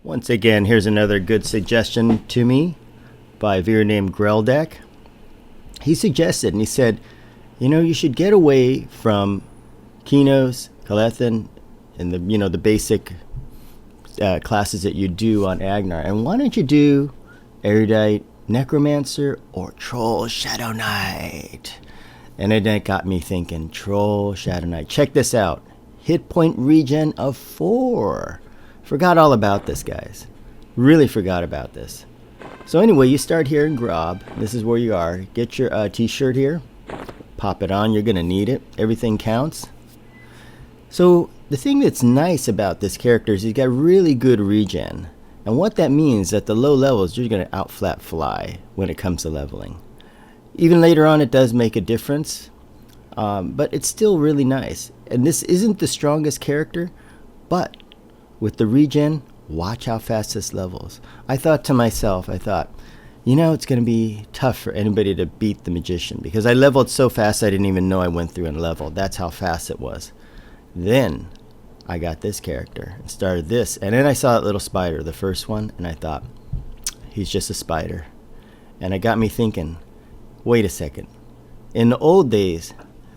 Once again, here's another good suggestion to me by a viewer named Greldek. He suggested, and he said, you know, you should get away from Kinos, Kalethin, and the basic classes that you do on Agnar. And why don't you do Erudite Necromancer or Troll Shadow Knight? And it got me thinking, Troll Shadow Knight. Check this out. Hit point regen of 4. Forgot all about this, guys. Really forgot about this. So anyway, you start here in Grob. This is where you are. Get your t-shirt here. Pop it on. You're going to need it. Everything counts. So the thing that's nice about this character is he's got really good regen. And what that means at the low levels, you're going to out-flat fly when it comes to leveling. Even later on, it does make a difference. But it's still really nice. And this isn't the strongest character, but with the regen, watch how fast this levels. I thought to myself, you know, it's going to be tough for anybody to beat the Magician because I leveled so fast I didn't even know I went through and leveled. That's how fast it was. Then I got this character and started this. And then I saw that little spider, the first one, and I thought, he's just a spider. And it got me thinking, wait a second. In the old days,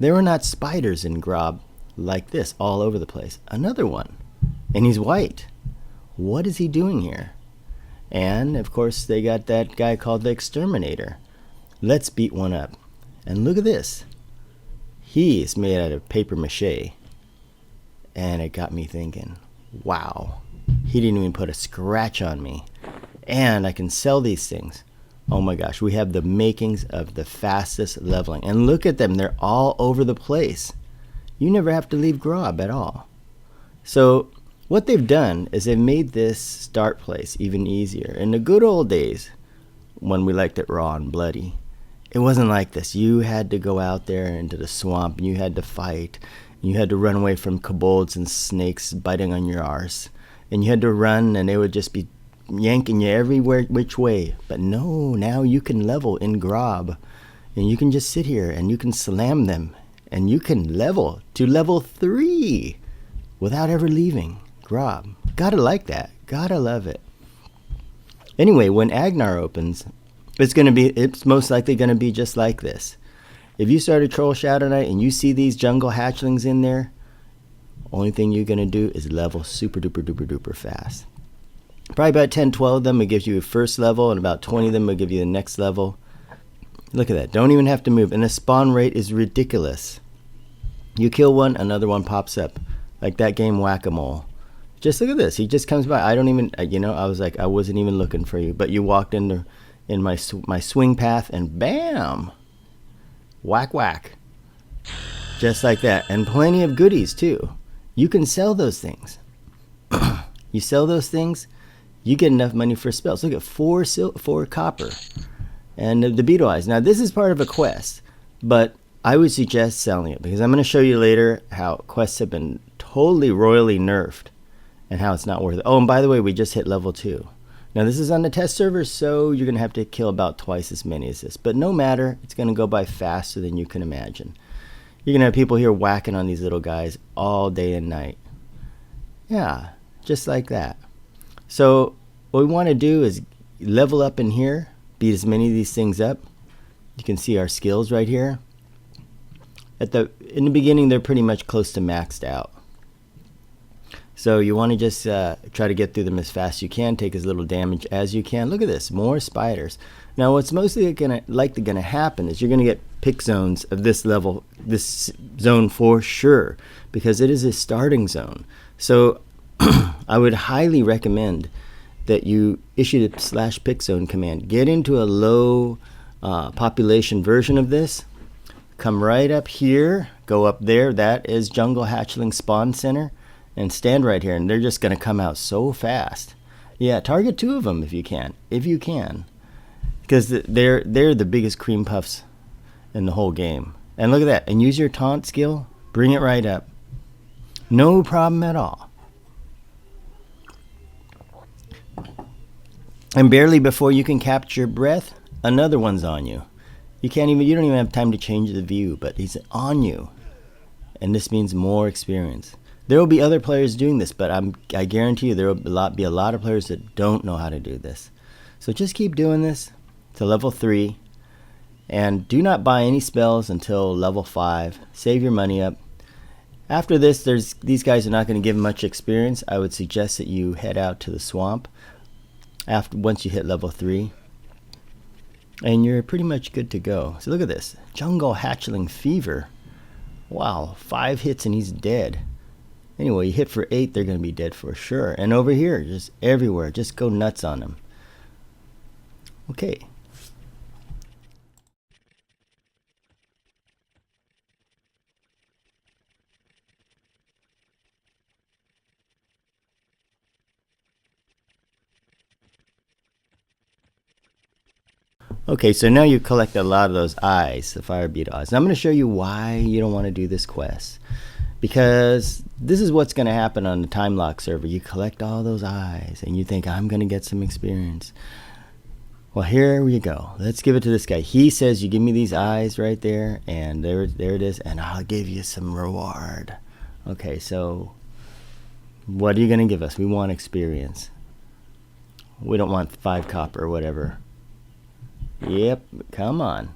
there were not spiders in Grob like this all over the place. Another one. And he's white. What is he doing here? And, of course, they got that guy called the Exterminator. Let's beat one up. And look at this. He is made out of paper mache. And it got me thinking, wow. He didn't even put a scratch on me. And I can sell these things. Oh my gosh, we have the makings of the fastest leveling. And look at them. They're all over the place. You never have to leave Grob at all. So what they've done is they've made this start place even easier. In the good old days, when we liked it raw and bloody, it wasn't like this. You had to go out there into the swamp, and you had to fight. You had to run away from kobolds and snakes biting on your arse. And you had to run, and they would just be yanking you everywhere, which way. But no, now you can level in Grob. And you can just sit here, and you can slam them. And you can level to level 3 without ever leaving Grob. Gotta like that. Gotta love it. Anyway, when Agnar opens, it's most likely gonna be just like this. If you start a Troll Shadow Knight and you see these jungle hatchlings in there, only thing you're gonna do is level super duper duper duper fast. Probably about 10, 12 of them will give you a first level, and about 20 of them will give you the next level. Look at that. Don't even have to move. And the spawn rate is ridiculous. You kill one, another one pops up. Like that game Whack-A-Mole. Just look at this. He just comes by. I don't even, I was like, I wasn't even looking for you. But you walked in my swing path, and bam! Whack, whack. Just like that. And plenty of goodies, too. You can sell those things. You sell those things, you get enough money for spells. Look at 4 copper. And the beetle eyes. Now, this is part of a quest. But I would suggest selling it, because I'm going to show you later how quests have been totally royally nerfed and how it's not worth it. Oh, and by the way, we just hit level 2. Now, this is on the test server, so you're going to have to kill about twice as many as this. But no matter, it's going to go by faster than you can imagine. You're going to have people here whacking on these little guys all day and night. Yeah, just like that. So what we want to do is level up in here, beat as many of these things up. You can see our skills right here. In the beginning, they're pretty much close to maxed out. So you want to just try to get through them as fast as you can, take as little damage as you can. Look at this, more spiders. Now what's mostly gonna happen is you're gonna get pick zones of this level, this zone for sure, because it is a starting zone. So I would highly recommend that you issue the /pick zone command. Get into a low population version of this. Come right up here, go up there. That is Jungle Hatchling Spawn Center. And stand right here, and they're just going to come out so fast. Yeah, target 2 of them if you can. If you can. Because they're the biggest cream puffs in the whole game. And look at that. And use your taunt skill. Bring it right up. No problem at all. And barely before you can catch your breath, another one's on you. You don't even have time to change the view, but he's on you. And this means more experience. There will be other players doing this, but I guarantee you there will be a lot of players that don't know how to do this. So just keep doing this to level 3, and do not buy any spells until level 5. Save your money up. After this, these guys are not going to give much experience. I would suggest that you head out to the swamp once you hit level 3, and you're pretty much good to go. So look at this, jungle hatchling fever. Wow, 5 hits and he's dead. Anyway, you hit for 8, they're going to be dead for sure. And over here, just everywhere, just go nuts on them. Okay. Okay, so now you collect a lot of those eyes, the fire beetle eyes. And I'm going to show you why you don't want to do this quest. Because this is what's going to happen on the time lock server. You collect all those eyes and you think, I'm going to get some experience. Well, here we go. Let's give it to this guy. He says, you give me these eyes right there, and there it is, and I'll give you some reward. Okay, so what are you going to give us? We want experience. We don't want 5 copper or whatever. Yep, come on.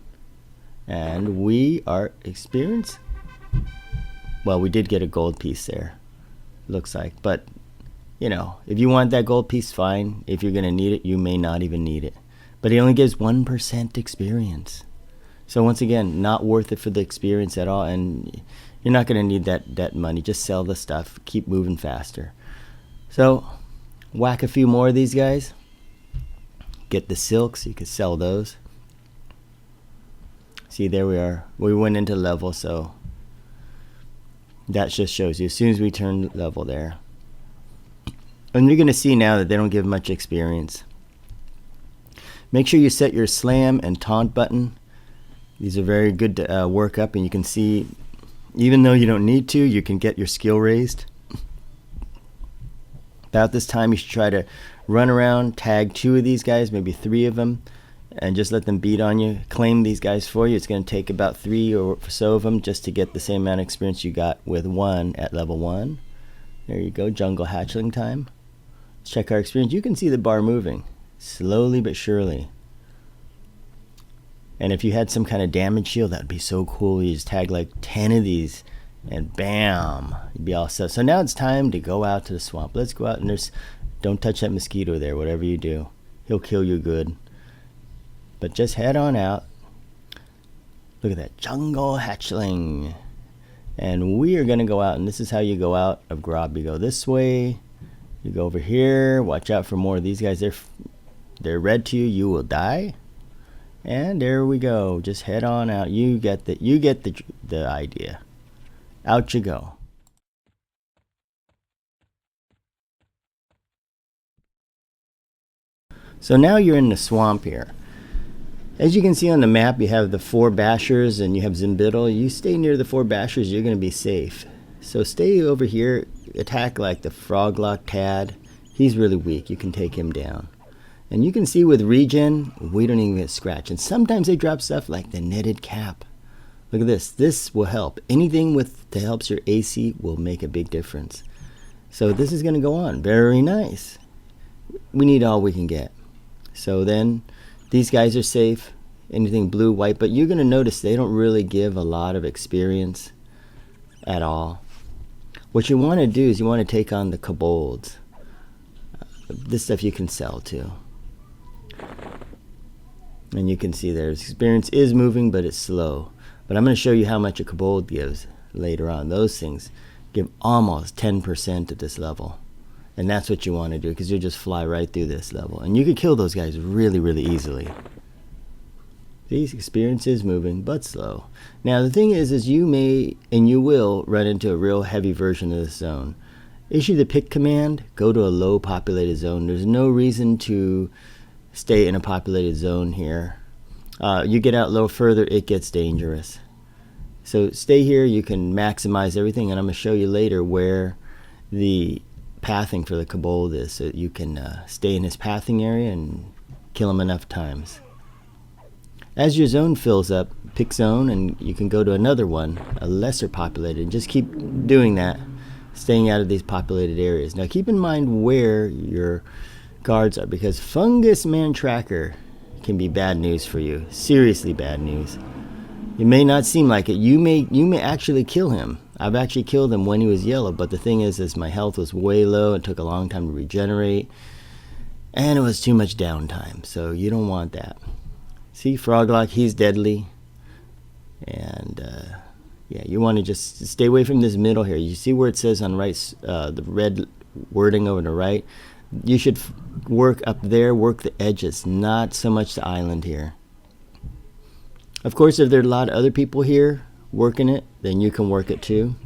And we are experience. Well, we did get a gold piece there, looks like. But, you know, if you want that gold piece, fine. If you're going to need it, you may not even need it. But it only gives 1% experience. So once again, not worth it for the experience at all. And you're not going to need that money. Just sell the stuff. Keep moving faster. So whack a few more of these guys. Get the silks. You can sell those. See, there we are. We went into level, so that just shows you as soon as we turn level there. And you're going to see now that they don't give much experience. Make sure you set your slam and taunt button. These are very good to work up, and you can see, even though you don't need to, you can get your skill raised. About this time, you should try to run around, tag 2 of these guys, maybe 3 of them, and just let them beat on you. Claim these guys for you. It's going to take about 3 or so of them just to get the same amount of experience you got with 1 at level 1. There you go, jungle hatchling time. Let's check our experience. You can see the bar moving, slowly but surely. And if you had some kind of damage shield, that would be so cool. You just tag like 10 of these, and bam, you'd be all set. So now it's time to go out to the swamp. Let's go out, and don't touch that mosquito there, whatever you do. He'll kill you good. But just head on out. Look at that, jungle hatchling. And we are going to go out, and this is how you go out of Grob. You go this way. You go over here. Watch out for more of these guys. They're red to you. You will die. And there we go. Just head on out. You get the idea. Out you go. So now you're in the swamp here. As you can see on the map, you have the 4 bashers and you have Zimbiddle. You stay near the 4 bashers, you're going to be safe. So stay over here, attack like the Froglock Tad. He's really weak. You can take him down. And you can see with regen, we don't even get scratch. And sometimes they drop stuff like the netted cap. Look at this. This will help. Anything that helps your AC will make a big difference. So this is going to go on. Very nice. We need all we can get. So then these guys are safe. Anything blue, white. But you're going to notice they don't really give a lot of experience at all. What you want to do is you want to take on the kobolds. This stuff you can sell too. And you can see their experience is moving, but it's slow. But I'm going to show you how much a kobold gives later on. Those things give almost 10% at this level. And that's what you want to do, because you'll just fly right through this level. And you can kill those guys really, really easily. These experience is moving, but slow. Now the thing is you may, and you will, run into a real heavy version of this zone. Issue the pick command, go to a low populated zone. There's no reason to stay in a populated zone here. You get out a little further, it gets dangerous. So stay here, you can maximize everything, and I'm going to show you later where the pathing for the kobold is, so you can stay in his pathing area and kill him enough times. As your zone fills up, pick zone, and you can go to another one, a lesser populated, and just keep doing that. staying out of these populated areas. Now keep in mind where your guards are, because Fungus Man Tracker can be bad news for you. Seriously bad news. It may not seem like it. You may actually kill him. I've actually killed him when he was yellow, but the thing is my health was way low. It took a long time to regenerate, and it was too much downtime, so you don't want that. See, Froglock, he's deadly. And yeah, you want to just stay away from this middle here. You see where it says on right, the red wording over to the right? You should work up there, work the edges, not so much the island here. Of course, if there are a lot of other people here working it, then you can work it too.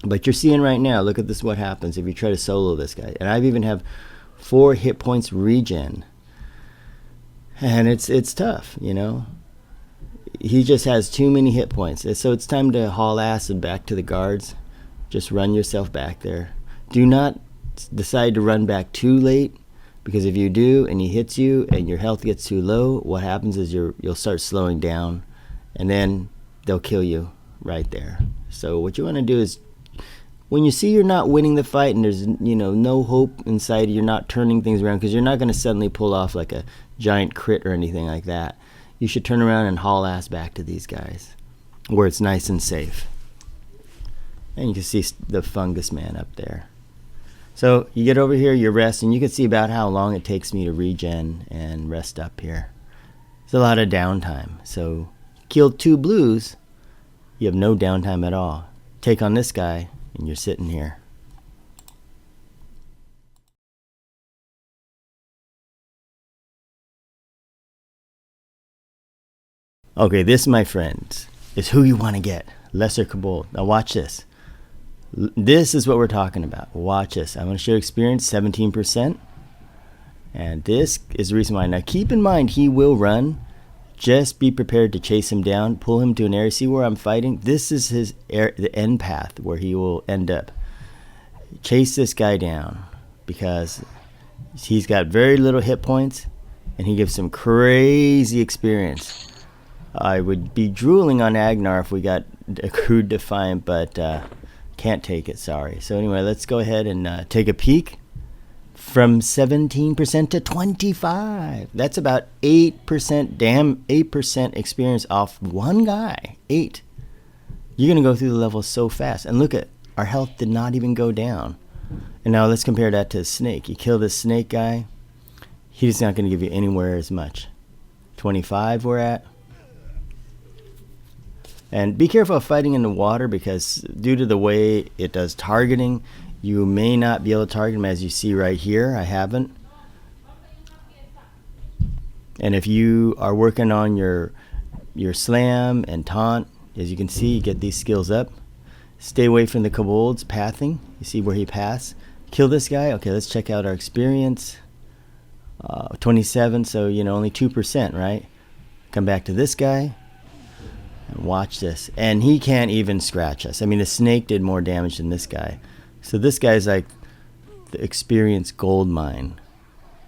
But you're seeing right now, look at this, what happens if you try to solo this guy. And I've even have 4 hit points regen. And it's tough, you know. He just has too many hit points. So it's time to haul ass and back to the guards. Just run yourself back there. Do not decide to run back too late, because if you do and he hits you and your health gets too low, what happens is you'll start slowing down, and then they'll kill you right there. So what you want to do is, when you see you're not winning the fight and there's no hope inside, you're not turning things around, because you're not going to suddenly pull off like a giant crit or anything like that. You should turn around and haul ass back to these guys where it's nice and safe. And you can see the Fungus Man up there. So you get over here, you rest, and you can see about how long it takes me to regen and rest up here. It's a lot of downtime. So kill 2 blues, you have no downtime at all. Take on this guy, and you're sitting here. Okay, this, my friends, is who you want to get. Lesser Kobold. Now watch this. This is what we're talking about. Watch this. I'm going to show experience, 17%. And this is the reason why. Now keep in mind, he will run. Just be prepared to chase him down. Pull him to an area. See where I'm fighting? This is the end path where he will end up. Chase this guy down, because he's got very little hit points, and he gives some crazy experience. I would be drooling on Agnar if we got a crude Defiant, but can't take it, sorry. So anyway, let's go ahead and take a peek. From 17% to 25%. That's about 8% experience off one guy. 8. You're going to go through the levels so fast. And look at, our health did not even go down. And now let's compare that to a snake. You kill this snake guy, he's not going to give you anywhere as much. 25 we're at. And be careful of fighting in the water, because due to the way it does targeting, you may not be able to target him, as you see right here. I haven't. And if you are working on your slam and taunt, as you can see, you get these skills up. Stay away from the kobolds pathing. You see where he passed. Kill this guy. Okay, let's check out our experience. 27, so only 2%, right? Come back to this guy. Watch this, and he can't even scratch us. I mean, the snake did more damage than this guy. So this guy's like the experience gold mine.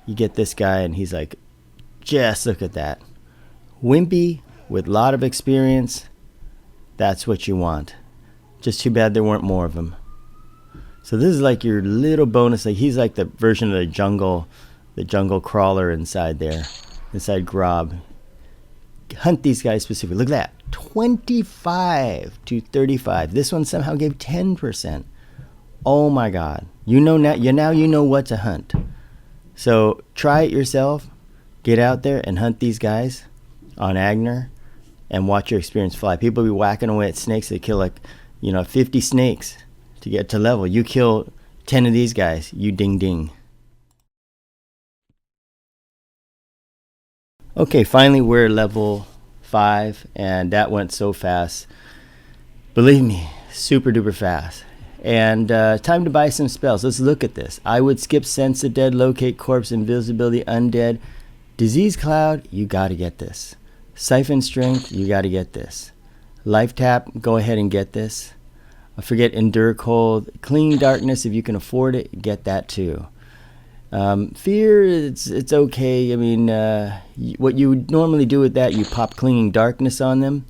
You get this guy, and he's like, just look at that. Wimpy with a lot of experience. That's what you want. Just too bad there weren't more of them. So this is like your little bonus. Like, he's like the version of the jungle crawler inside there, inside Grob. Hunt these guys specifically. Look at that. 25 to 35. This one somehow gave 10%. Oh my God. You know what to hunt. So try it yourself. Get out there and hunt these guys on Agnar and watch your experience fly. People be whacking away at snakes. They kill 50 snakes to get to level. You kill 10 of these guys, you ding ding. Okay, finally we're level 5, and that went so fast. Believe me, super duper fast. And time to buy some spells. Let's look at this. I would skip Sense of Dead, Locate Corpse, Invisibility, Undead. Disease Cloud, you gotta get this. Siphon Strength, you gotta get this. Life Tap, go ahead and get this. Forget Endure Cold. Clinging Darkness, if you can afford it, get that too. Fear, it's okay. I mean, what you would normally do with that, you pop Clinging Darkness on them.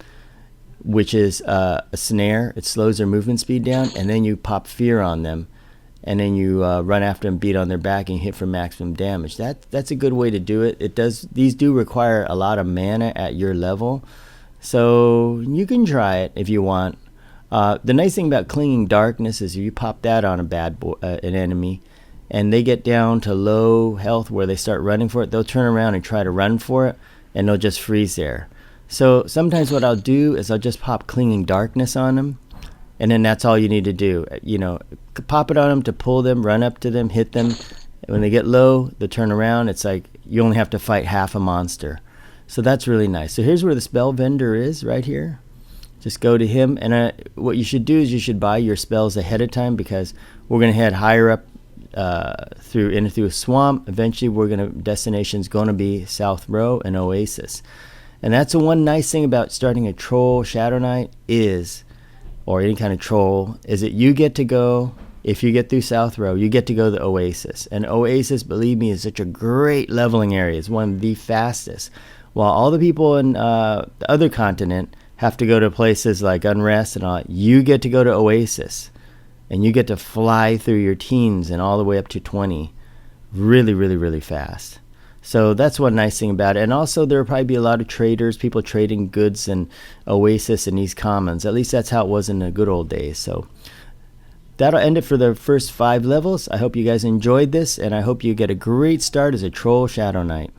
which is a snare. It slows their movement speed down, and then you pop fear on them, and then you run after them, beat on their back, and hit for maximum damage. That's a good way to do it. These do require a lot of mana at your level, so you can try it if you want. The nice thing about Clinging Darkness is if you pop that on an enemy, and they get down to low health where they start running for it, they'll turn around and try to run for it, and they'll just freeze there. So sometimes what I'll do is I'll just pop Clinging Darkness on them, and then that's all you need to do. You know, pop it on them to pull them, run up to them, hit them. When they get low, they turn around. It's like you only have to fight half a monster. So that's really nice. So here's where the spell vendor is, right here. Just go to him, and what you should do is you should buy your spells ahead of time, because we're going to head higher up through a swamp. Eventually destination's going to be South Row and Oasis. And that's the one nice thing about starting a troll Shadow Knight or any kind of troll, is that you get to go, if you get through South Row, you get to go to the Oasis. And Oasis, believe me, is such a great leveling area. It's one of the fastest. While all the people in the other continent have to go to places like Unrest and all, you get to go to Oasis. And you get to fly through your teens and all the way up to 20 really, really, really fast. So that's one nice thing about it. And also there will probably be a lot of traders, people trading goods in Oasis and these commons. At least that's how it was in the good old days. So that'll end it for the first 5 levels. I hope you guys enjoyed this, and I hope you get a great start as a Troll Shadow Knight.